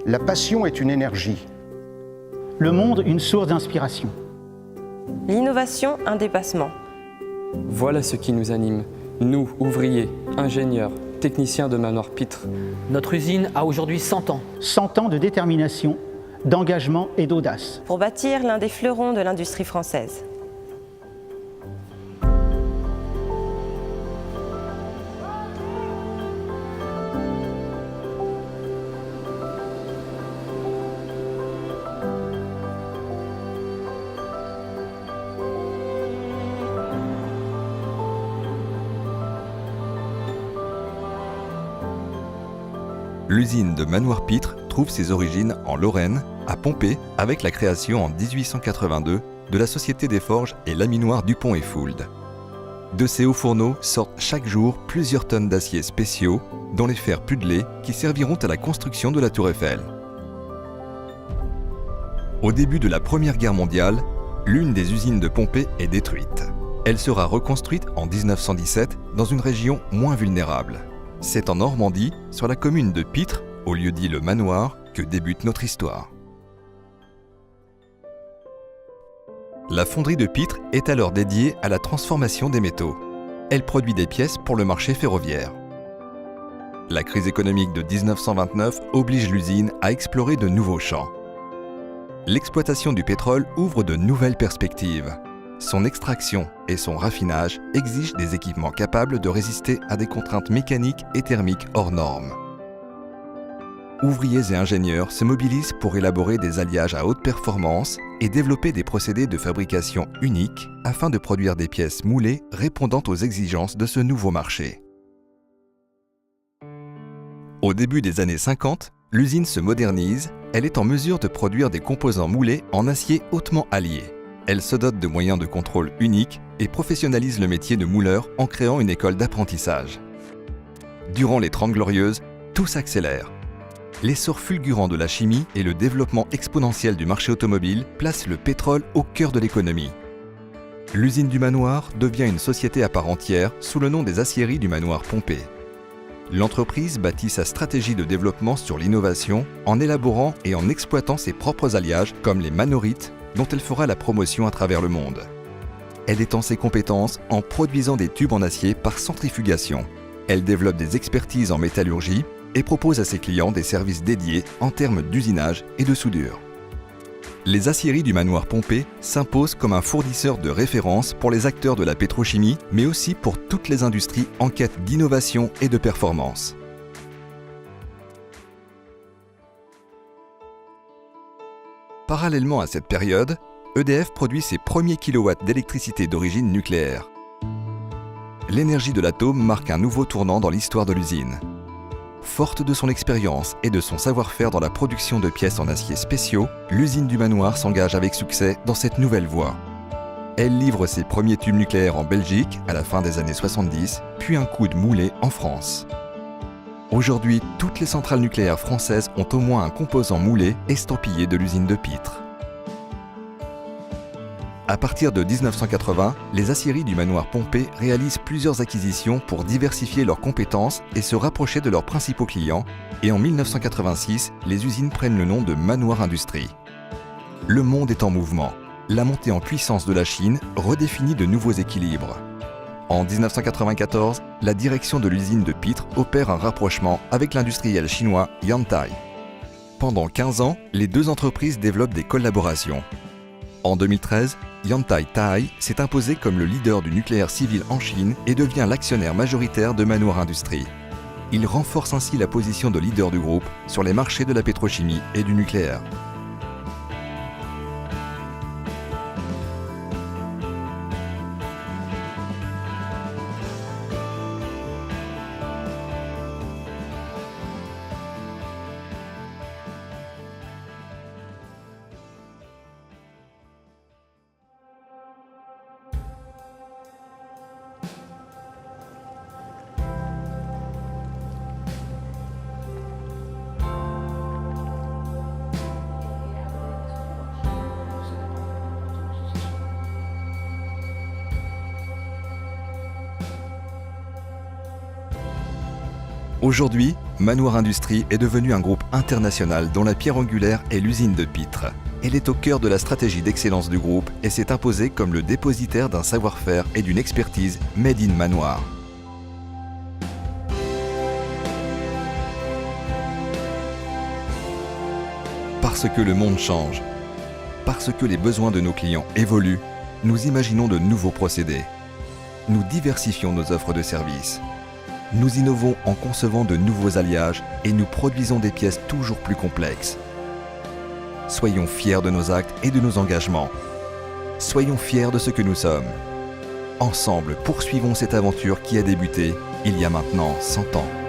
La passion est une énergie. Le monde, une source d'inspiration. L'innovation, un dépassement. Voilà ce qui nous anime, nous, ouvriers, ingénieurs, techniciens de Manoir Pitre. Notre usine a aujourd'hui 100 ans. 100 ans de détermination, d'engagement et d'audace. Pour bâtir l'un des fleurons de l'industrie française. L'usine de Manoir Pitre trouve ses origines en Lorraine, à Pompée, avec la création en 1882 de la Société des Forges et Laminoirs Dupont et Fould. De ces hauts fourneaux sortent chaque jour plusieurs tonnes d'aciers spéciaux, dont les fers pudelés qui serviront à la construction de la Tour Eiffel. Au début de la Première Guerre mondiale, l'une des usines de Pompée est détruite. Elle sera reconstruite en 1917 dans une région moins vulnérable. C'est en Normandie, sur la commune de Pitre, au lieu dit le Manoir, que débute notre histoire. La fonderie de Pitre est alors dédiée à la transformation des métaux. Elle produit des pièces pour le marché ferroviaire. La crise économique de 1929 oblige l'usine à explorer de nouveaux champs. L'exploitation du pétrole ouvre de nouvelles perspectives. Son extraction et son raffinage exigent des équipements capables de résister à des contraintes mécaniques et thermiques hors normes. Ouvriers et ingénieurs se mobilisent pour élaborer des alliages à haute performance et développer des procédés de fabrication uniques afin de produire des pièces moulées répondant aux exigences de ce nouveau marché. Au début des années 50, l'usine se modernise, elle est en mesure de produire des composants moulés en acier hautement allié. Elle se dote de moyens de contrôle uniques et professionnalise le métier de mouleur en créant une école d'apprentissage. Durant les 30 Glorieuses, tout s'accélère. L'essor fulgurant de la chimie et le développement exponentiel du marché automobile placent le pétrole au cœur de l'économie. L'usine du Manoir devient une société à part entière sous le nom des Aciéries du Manoir Pompée. L'entreprise bâtit sa stratégie de développement sur l'innovation en élaborant et en exploitant ses propres alliages comme les manorites, dont elle fera la promotion à travers le monde. Elle étend ses compétences en produisant des tubes en acier par centrifugation. Elle développe des expertises en métallurgie et propose à ses clients des services dédiés en termes d'usinage et de soudure. Les aciéries du Manoir Pompée s'imposent comme un fournisseur de référence pour les acteurs de la pétrochimie, mais aussi pour toutes les industries en quête d'innovation et de performance. Parallèlement à cette période, EDF produit ses premiers kilowatts d'électricité d'origine nucléaire. L'énergie de l'atome marque un nouveau tournant dans l'histoire de l'usine. Forte de son expérience et de son savoir-faire dans la production de pièces en acier spéciaux, l'usine du Manoir s'engage avec succès dans cette nouvelle voie. Elle livre ses premiers tubes nucléaires en Belgique à la fin des années 70, puis un coude moulé en France. Aujourd'hui, toutes les centrales nucléaires françaises ont au moins un composant moulé estampillé de l'usine de Pitre. À partir de 1980, les aciéries du Manoir Pompée réalisent plusieurs acquisitions pour diversifier leurs compétences et se rapprocher de leurs principaux clients, et en 1986, les usines prennent le nom de Manoir Industrie. Le monde est en mouvement. La montée en puissance de la Chine redéfinit de nouveaux équilibres. En 1994, la direction de l'usine de Pitre opère un rapprochement avec l'industriel chinois Yantai. Pendant 15 ans, les deux entreprises développent des collaborations. En 2013, Yantai Tai s'est imposé comme le leader du nucléaire civil en Chine et devient l'actionnaire majoritaire de Manoir Industrie. Il renforce ainsi la position de leader du groupe sur les marchés de la pétrochimie et du nucléaire. Aujourd'hui, Manoir Industrie est devenu un groupe international dont la pierre angulaire est l'usine de Pitre. Elle est au cœur de la stratégie d'excellence du groupe et s'est imposée comme le dépositaire d'un savoir-faire et d'une expertise made in Manoir. Parce que le monde change, parce que les besoins de nos clients évoluent, nous imaginons de nouveaux procédés. Nous diversifions nos offres de services. Nous innovons en concevant de nouveaux alliages et nous produisons des pièces toujours plus complexes. Soyons fiers de nos actes et de nos engagements. Soyons fiers de ce que nous sommes. Ensemble, poursuivons cette aventure qui a débuté il y a maintenant 100 ans.